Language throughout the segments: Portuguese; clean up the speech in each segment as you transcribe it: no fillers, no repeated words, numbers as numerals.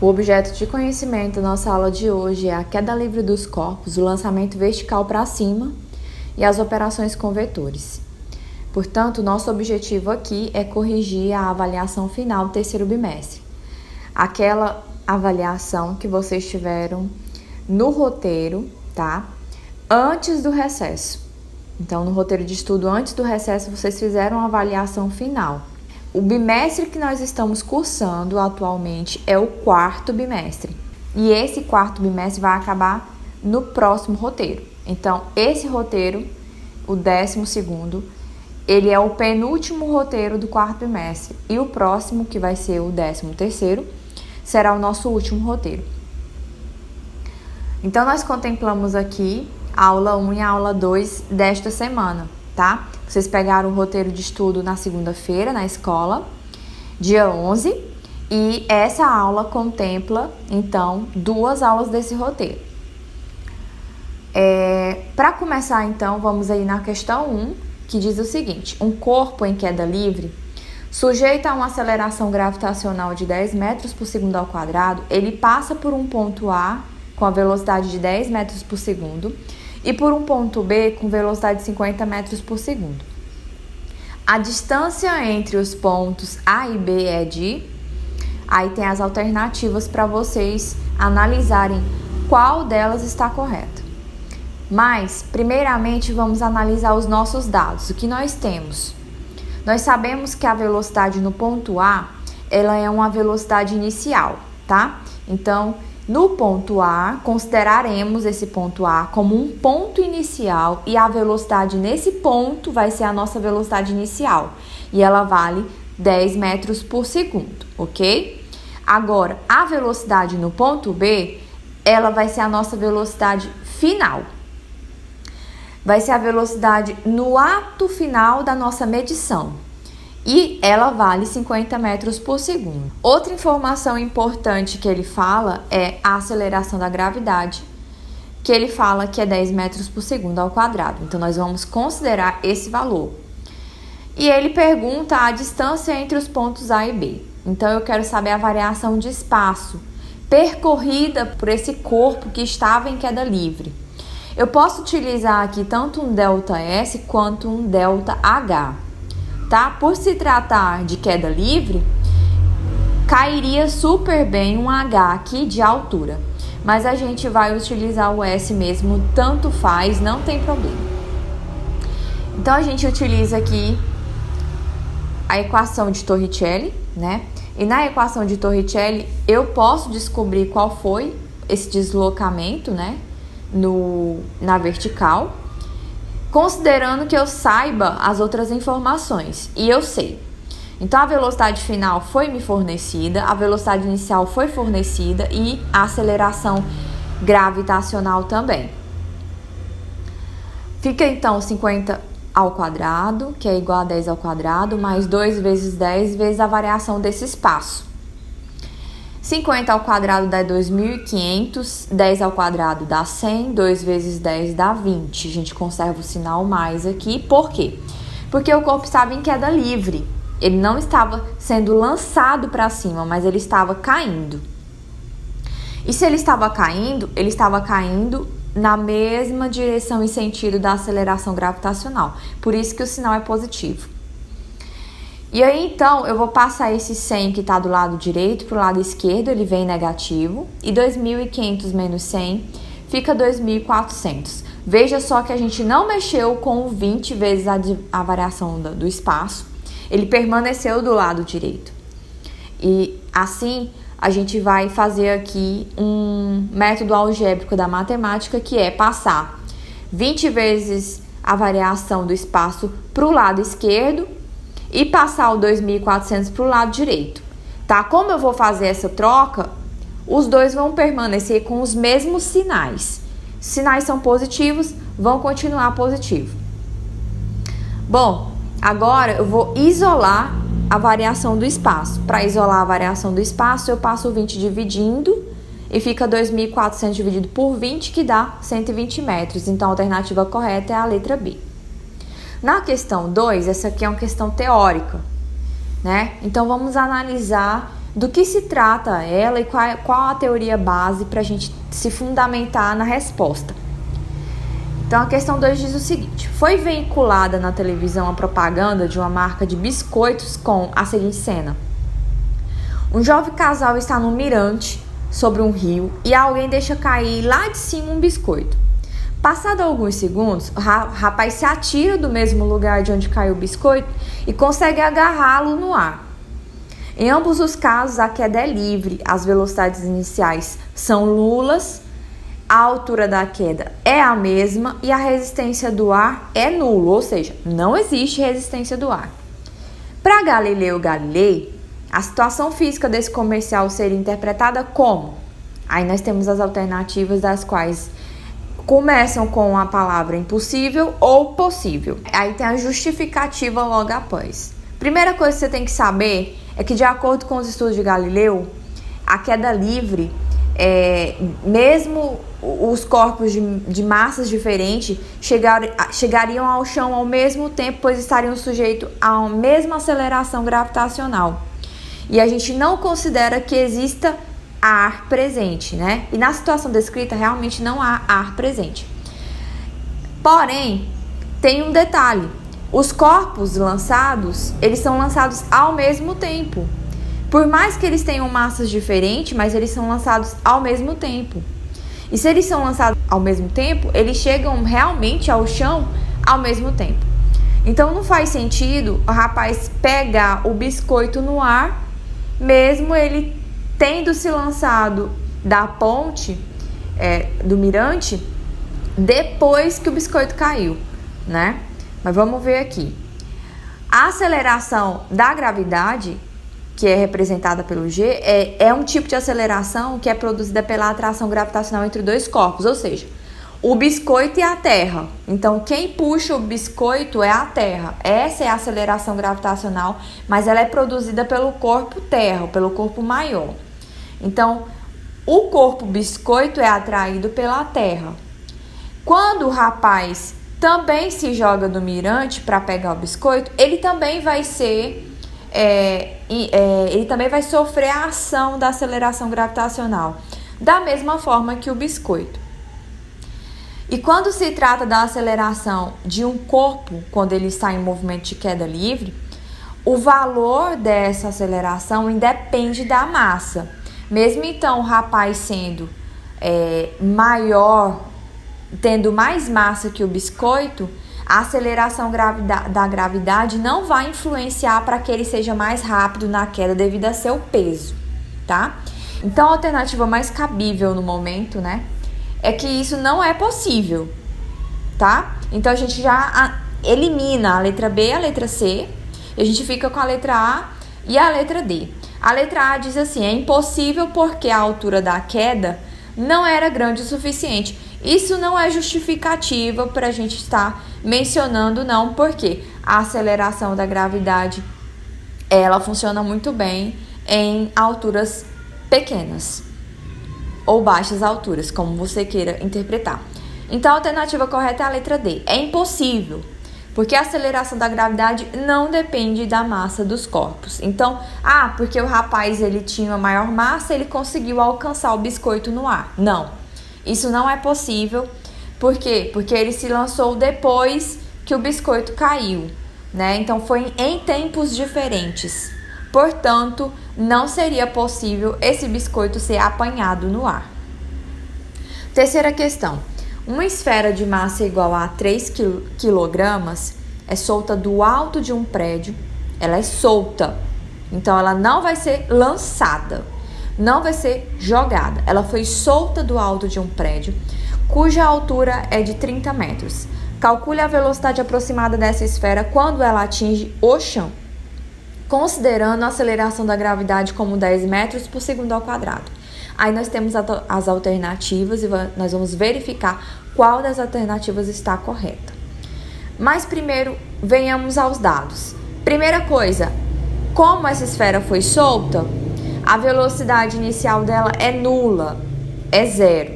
O objeto de conhecimento da nossa aula de hoje é a queda livre dos corpos, o lançamento vertical para cima e as operações com vetores. Portanto, nosso objetivo aqui é corrigir a avaliação final do terceiro bimestre. Aquela avaliação que vocês tiveram no roteiro, tá? Antes do recesso. Então, no roteiro de estudo antes do recesso, vocês fizeram a avaliação final. O bimestre que nós estamos cursando atualmente é o quarto bimestre. E esse quarto bimestre vai acabar no próximo roteiro. Então, esse roteiro, o 12º, ele é o penúltimo roteiro do quarto bimestre. E o próximo, que vai ser o 13º, será o nosso último roteiro. Então, nós contemplamos aqui a aula 1 e a aula 2 desta semana, tá? Vocês pegaram o roteiro de estudo na segunda-feira, na escola, dia 11, e essa aula contempla, então, 2 aulas desse roteiro. Para começar, então, vamos aí na questão 1, que diz o seguinte: um corpo em queda livre, sujeito a uma aceleração gravitacional de 10 metros por segundo ao quadrado, ele passa por um ponto A com a velocidade de 10 metros por segundo e por um ponto B com velocidade de 50 metros por segundo. A distância entre os pontos A e B é de... Aí tem as alternativas para vocês analisarem qual delas está correta. Mas, primeiramente, vamos analisar os nossos dados. O que nós temos? Nós sabemos que a velocidade no ponto A, ela é uma velocidade inicial, tá? Então, no ponto A, consideraremos esse ponto A como um ponto inicial e a velocidade nesse ponto vai ser a nossa velocidade inicial. E ela vale 10 metros por segundo, ok? Agora, a velocidade no ponto B, ela vai ser a nossa velocidade final. Vai ser a velocidade no ato final da nossa medição. E ela vale 50 metros por segundo. Outra informação importante que ele fala é a aceleração da gravidade, que ele fala que é 10 metros por segundo ao quadrado. Então, nós vamos considerar esse valor. E ele pergunta a distância entre os pontos A e B. Então, eu quero saber a variação de espaço percorrida por esse corpo que estava em queda livre. Eu posso utilizar aqui tanto um ΔS quanto um ΔH, tá? Por se tratar de queda livre, cairia super bem um H aqui de altura. Mas a gente vai utilizar o S mesmo, tanto faz, não tem problema. Então, a gente utiliza aqui a equação de Torricelli, né? E na equação de Torricelli, eu posso descobrir qual foi esse deslocamento, né? Na vertical, considerando que eu saiba as outras informações, e eu sei. Então, a velocidade final foi me fornecida, a velocidade inicial foi fornecida e a aceleração gravitacional também. Fica, então, 50 ao quadrado, que é igual a 10 ao quadrado, mais 2 vezes 10 vezes a variação desse espaço. 50 ao quadrado dá 2.500, 10 ao quadrado dá 100, 2 vezes 10 dá 20. A gente conserva o sinal mais aqui, por quê? Porque o corpo estava em queda livre. Ele não estava sendo lançado para cima, mas ele estava caindo. E se ele estava caindo na mesma direção e sentido da aceleração gravitacional. Por isso que o sinal é positivo. E aí, então, eu vou passar esse 100 que está do lado direito para o lado esquerdo, ele vem negativo. E 2.500 menos 100 fica 2.400. Veja só que a gente não mexeu com o 20 vezes a variação do espaço. Ele permaneceu do lado direito. E assim, a gente vai fazer aqui um método algébrico da matemática, que é passar 20 vezes a variação do espaço para o lado esquerdo e passar o 2.400 para o lado direito, tá? Como eu vou fazer essa troca, os dois vão permanecer com os mesmos sinais. Sinais são positivos, vão continuar positivo. Bom, agora eu vou isolar a variação do espaço. Para isolar a variação do espaço, eu passo o 20 dividindo e fica 2.400 dividido por 20, que dá 120 metros. Então, a alternativa correta é a letra B. Na questão 2, essa aqui é uma questão teórica. né? Então vamos analisar do que se trata ela e qual a teoria base para a gente se fundamentar na resposta. Então a questão 2 diz o seguinte: foi veiculada na televisão a propaganda de uma marca de biscoitos com a seguinte cena: um jovem casal está num mirante sobre um rio e alguém deixa cair lá de cima um biscoito. Passado alguns segundos, o rapaz se atira do mesmo lugar de onde caiu o biscoito e consegue agarrá-lo no ar. Em ambos os casos, a queda é livre, as velocidades iniciais são nulas, a altura da queda é a mesma e a resistência do ar é nula, ou seja, não existe resistência do ar. Para Galileu Galilei, a situação física desse comercial seria interpretada como? Aí nós temos as alternativas, das quais começam com a palavra impossível ou possível. Aí tem a justificativa logo após. Primeira coisa que você tem que saber é que, de acordo com os estudos de Galileu, a queda livre, mesmo os corpos de massas diferentes chegariam ao chão ao mesmo tempo, pois estariam sujeitos à mesma aceleração gravitacional. E a gente não considera que exista ar presente, né? E na situação descrita, realmente não há ar presente. Porém, tem um detalhe: os corpos lançados, eles são lançados ao mesmo tempo. Por mais que eles tenham massas diferentes, mas eles são lançados ao mesmo tempo. E se eles são lançados ao mesmo tempo, eles chegam realmente ao chão ao mesmo tempo. Então não faz sentido o rapaz pegar o biscoito no ar, mesmo ele tendo se lançado da ponte, do mirante, depois que o biscoito caiu, né? Mas vamos ver aqui. A aceleração da gravidade, que é representada pelo G, é um tipo de aceleração que é produzida pela atração gravitacional entre dois corpos, ou seja, o biscoito e a Terra. Então, quem puxa o biscoito é a Terra. Essa é a aceleração gravitacional, mas ela é produzida pelo corpo Terra, pelo corpo maior. Então, o corpo biscoito é atraído pela Terra. Quando o rapaz também se joga do mirante para pegar o biscoito, ele também vai sofrer a ação da aceleração gravitacional, da mesma forma que o biscoito. E quando se trata da aceleração de um corpo, quando ele está em movimento de queda livre, o valor dessa aceleração independe da massa. Mesmo então o rapaz sendo maior, tendo mais massa que o biscoito, a aceleração da gravidade não vai influenciar para que ele seja mais rápido na queda devido a seu peso, tá? Então a alternativa mais cabível no momento, né, é que isso não é possível, tá? Então a gente já elimina a letra B e a letra C, e a gente fica com a letra A e a letra D. A letra A diz assim: é impossível porque a altura da queda não era grande o suficiente. Isso não é justificativa para a gente estar mencionando, não, porque a aceleração da gravidade, ela funciona muito bem em alturas pequenas ou baixas alturas, como você queira interpretar. Então a alternativa correta é a letra D. É impossível, porque a aceleração da gravidade não depende da massa dos corpos. Então, porque o rapaz ele tinha maior massa, ele conseguiu alcançar o biscoito no ar. Não. Isso não é possível. Por quê? Porque ele se lançou depois que o biscoito caiu, né? Então foi em tempos diferentes. Portanto, não seria possível esse biscoito ser apanhado no ar. Terceira questão. Uma esfera de massa igual a 3 kg é solta do alto de um prédio. Ela é solta. Então ela não vai ser lançada. Não vai ser jogada. Ela foi solta do alto de um prédio, cuja altura é de 30 metros. Calcule a velocidade aproximada dessa esfera quando ela atinge o chão, considerando a aceleração da gravidade como 10 metros por segundo ao quadrado. Aí nós temos as alternativas e nós vamos verificar qual das alternativas está correta. Mas primeiro, venhamos aos dados. Primeira coisa, como essa esfera foi solta, a velocidade inicial dela é nula, é 0.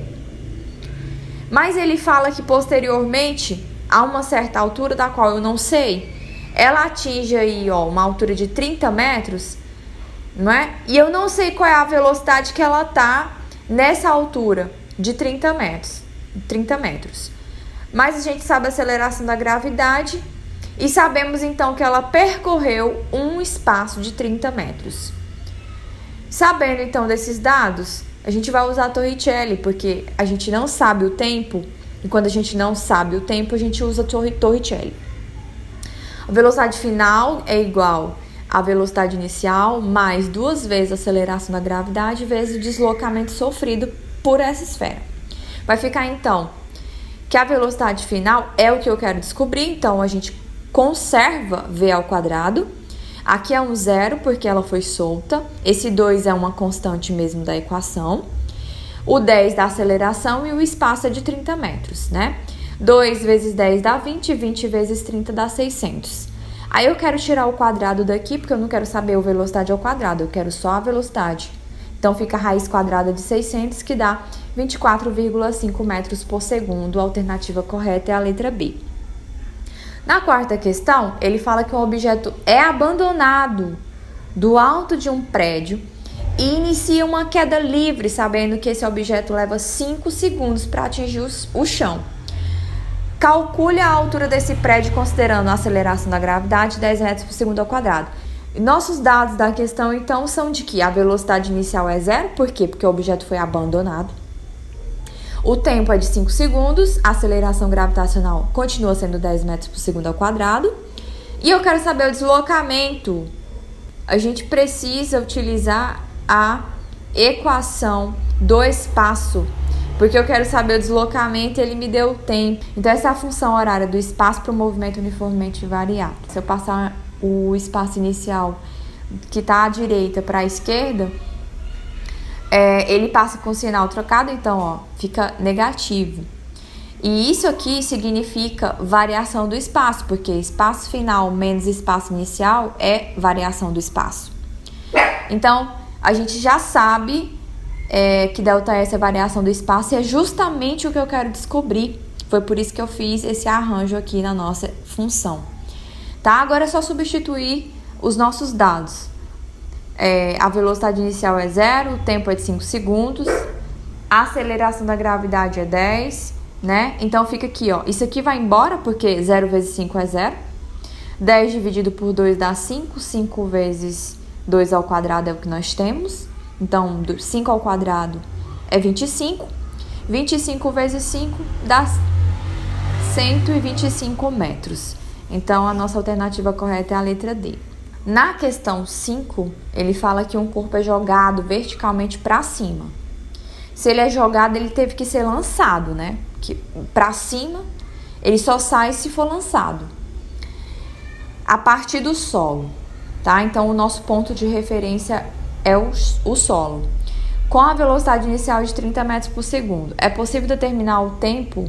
Mas ele fala que posteriormente, a uma certa altura, da qual eu não sei, ela atinge aí, ó, uma altura de 30 metros, não é? E eu não sei qual é a velocidade que ela tá nessa altura de 30 metros. Mas a gente sabe a aceleração da gravidade e sabemos então que ela percorreu um espaço de 30 metros. Sabendo então desses dados, a gente vai usar a Torricelli, porque a gente não sabe o tempo, e quando a gente não sabe o tempo, a gente usa a Torricelli. A velocidade final é igual à velocidade inicial mais 2 vezes a aceleração da gravidade vezes o deslocamento sofrido por essa esfera. Vai ficar então que a velocidade final é o que eu quero descobrir, então a gente conserva v ao quadrado. Aqui é um zero porque ela foi solta. Esse 2 é uma constante mesmo da equação. O 10 da aceleração e o espaço é de 30 metros, né? 2 vezes 10 dá 20, 20 vezes 30 dá 600. Aí eu quero tirar o quadrado daqui porque eu não quero saber a velocidade ao quadrado, eu quero só a velocidade. Então fica a raiz quadrada de 600 que dá 24,5 metros por segundo. A alternativa correta é a letra B. Na quarta questão, ele fala que um objeto é abandonado do alto de um prédio e inicia uma queda livre, sabendo que esse objeto leva 5 segundos para atingir o chão. Calcule a altura desse prédio considerando a aceleração da gravidade, 10 metros por segundo ao quadrado. E nossos dados da questão, então, são de que a velocidade inicial é zero. Por quê? Porque o objeto foi abandonado. O tempo é de 5 segundos, a aceleração gravitacional continua sendo 10 metros por segundo ao quadrado. E eu quero saber o deslocamento. A gente precisa utilizar a equação do espaço, porque eu quero saber o deslocamento e ele me deu o tempo. Então, essa é a função horária do espaço para o movimento uniformemente variado. Se eu passar o espaço inicial que está à direita para a esquerda, ele passa com o sinal trocado, então, ó, fica negativo. E isso aqui significa variação do espaço, porque espaço final menos espaço inicial é variação do espaço. Então, a gente já sabe que ΔS é variação do espaço e é justamente o que eu quero descobrir. Foi por isso que eu fiz esse arranjo aqui na nossa função. Tá? Agora é só substituir os nossos dados. A velocidade inicial é 0, o tempo é de 5 segundos, a aceleração da gravidade é 10, né? Então fica aqui, ó, isso aqui vai embora porque 0 vezes 5 é 0, 10 dividido por 2 dá 5, 5 vezes 2 ao quadrado é o que nós temos, então 5 ao quadrado é 25, 25 vezes 5 dá 125 metros, então a nossa alternativa correta é a letra D. Na questão 5, ele fala que um corpo é jogado verticalmente para cima. Se ele é jogado, ele teve que ser lançado, né? Para cima, ele só sai se for lançado. A partir do solo, tá? Então, o nosso ponto de referência é o solo. Com a velocidade inicial de 30 metros por segundo, é possível determinar o tempo...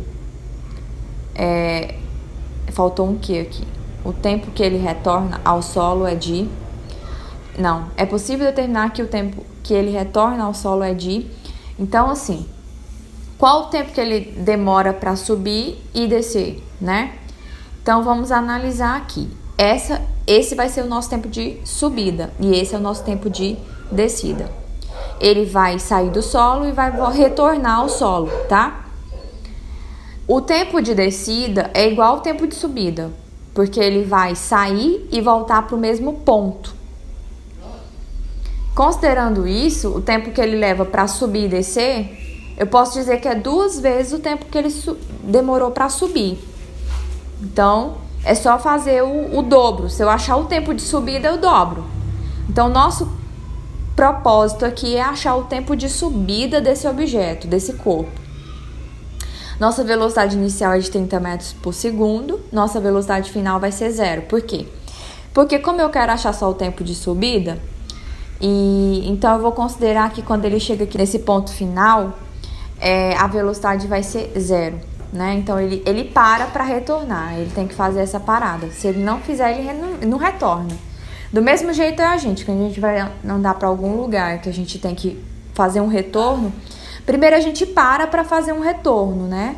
Faltou um que aqui? O tempo que ele retorna ao solo é de... Não, é possível determinar que o tempo que ele retorna ao solo é de... Então, assim, qual o tempo que ele demora para subir e descer, né? Então, vamos analisar aqui. Esse vai ser o nosso tempo de subida e esse é o nosso tempo de descida. Ele vai sair do solo e vai retornar ao solo, tá? O tempo de descida é igual ao tempo de subida, porque ele vai sair e voltar para o mesmo ponto. Considerando isso, o tempo que ele leva para subir e descer, eu posso dizer que é 2 vezes o tempo que ele demorou para subir. Então, é só fazer o dobro. Se eu achar o tempo de subida, eu dobro. Então, nosso propósito aqui é achar o tempo de subida desse objeto, desse corpo. Nossa velocidade inicial é de 30 metros por segundo, nossa velocidade final vai ser 0. Por quê? Porque como eu quero achar só o tempo de subida, então eu vou considerar que quando ele chega aqui nesse ponto final, a velocidade vai ser 0, né? Então ele para retornar, ele tem que fazer essa parada. Se ele não fizer, ele não retorna. Do mesmo jeito é a gente, quando a gente vai andar para algum lugar que a gente tem que fazer um retorno, primeiro a gente para fazer um retorno, né?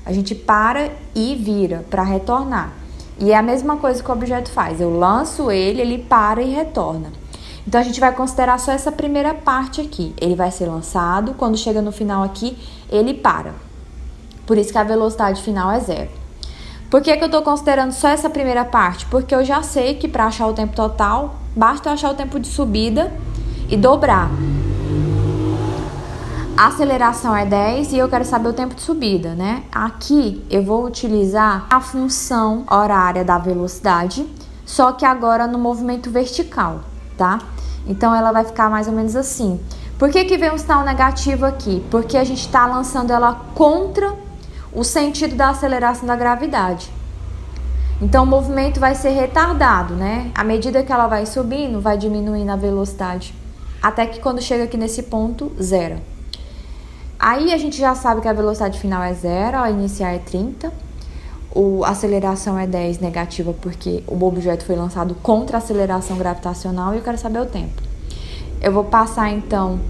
A gente para e vira para retornar. E é a mesma coisa que o objeto faz. Eu lanço ele, ele para e retorna. Então, a gente vai considerar só essa primeira parte aqui. Ele vai ser lançado, quando chega no final aqui, ele para. Por isso que a velocidade final é 0. Por que eu estou considerando só essa primeira parte? Porque eu já sei que para achar o tempo total, basta eu achar o tempo de subida e dobrar. A aceleração é 10 e eu quero saber o tempo de subida, né? Aqui eu vou utilizar a função horária da velocidade, só que agora no movimento vertical, tá? Então ela vai ficar mais ou menos assim. Por que vem um sinal negativo aqui? Porque a gente está lançando ela contra o sentido da aceleração da gravidade. Então o movimento vai ser retardado, né? À medida que ela vai subindo, vai diminuindo a velocidade, até que quando chega aqui nesse ponto, 0. Aí a gente já sabe que a velocidade final é 0, a inicial é 30, a aceleração é 10 negativa porque o objeto foi lançado contra a aceleração gravitacional e eu quero saber o tempo. Eu vou passar então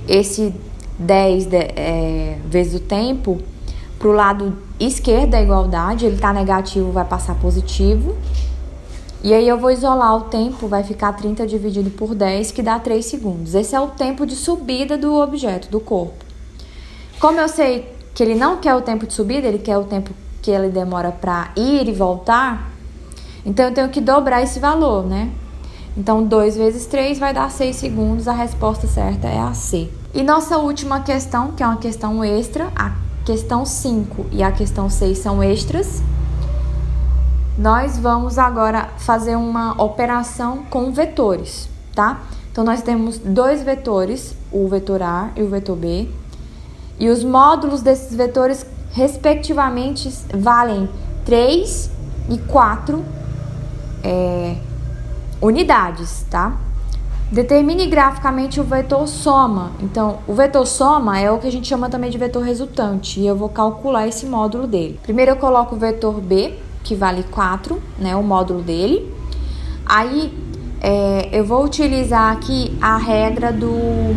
esse 10 vezes o tempo para o lado esquerdo da igualdade, ele está negativo, vai passar positivo. E aí eu vou isolar o tempo, vai ficar 30 dividido por 10, que dá 3 segundos. Esse é o tempo de subida do objeto, do corpo. Como eu sei que ele não quer o tempo de subida, ele quer o tempo que ele demora para ir e voltar, então eu tenho que dobrar esse valor, né? Então 2 vezes 3 vai dar 6 segundos, a resposta certa é a C. E nossa última questão, que é uma questão extra, a questão 5 e a questão 6 são extras. Nós vamos agora fazer uma operação com vetores, tá? Então, nós temos 2 vetores, o vetor A e o vetor B. E os módulos desses vetores, respectivamente, valem 3 e 4 unidades, tá? Determine graficamente o vetor soma. Então, o vetor soma é o que a gente chama também de vetor resultante. E eu vou calcular esse módulo dele. Primeiro, eu coloco o vetor B, que vale 4, né, o módulo dele. Aí, eu vou utilizar aqui a regra do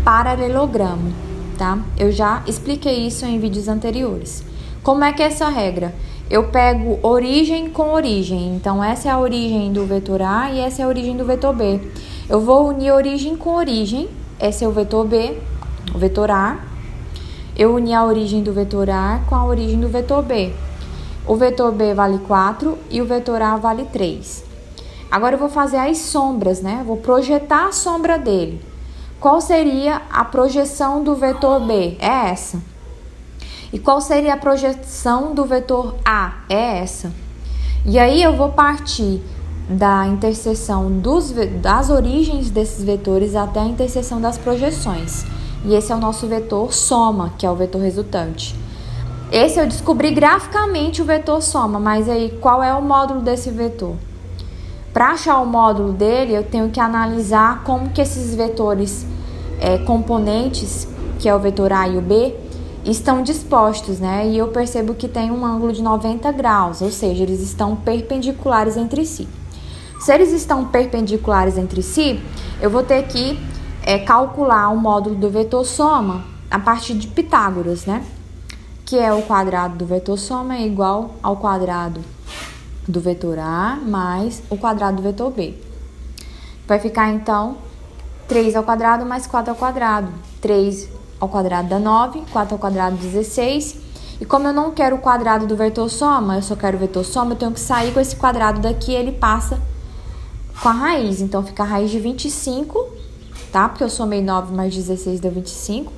paralelogramo, tá? Eu já expliquei isso em vídeos anteriores. Como é que é essa regra? Eu pego origem com origem. Então, essa é a origem do vetor A e essa é a origem do vetor B. Eu vou unir origem com origem. Esse é o vetor B, o vetor A. Eu uni a origem do vetor A com a origem do vetor B. O vetor B vale 4 e o vetor A vale 3. Agora eu vou fazer as sombras, né? Vou projetar a sombra dele. Qual seria a projeção do vetor B? É essa. E qual seria a projeção do vetor A? É essa. E aí eu vou partir da interseção das origens desses vetores até a interseção das projeções. E esse é o nosso vetor soma, que é o vetor resultante. Esse eu descobri graficamente o vetor soma, mas aí qual é o módulo desse vetor? Para achar o módulo dele, eu tenho que analisar como que esses vetores componentes, que é o vetor A e o B, estão dispostos, né? E eu percebo que tem um ângulo de 90 graus, ou seja, eles estão perpendiculares entre si. Se eles estão perpendiculares entre si, eu vou ter que calcular o módulo do vetor soma a partir de Pitágoras, né? Que é o quadrado do vetor soma é igual ao quadrado do vetor A mais o quadrado do vetor B. Vai ficar, então, 3 ao quadrado mais 4 ao quadrado. 3 ao quadrado dá 9, 4 ao quadrado 16. E como eu não quero o quadrado do vetor soma, eu só quero o vetor soma, eu tenho que sair com esse quadrado daqui, ele passa com a raiz. Então, fica a raiz de 25, tá? Porque eu somei 9 mais 16 deu 25.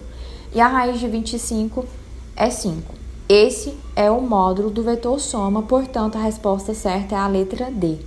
E a raiz de 25 é 5. Esse é o módulo do vetor soma, portanto, a resposta certa é a letra D.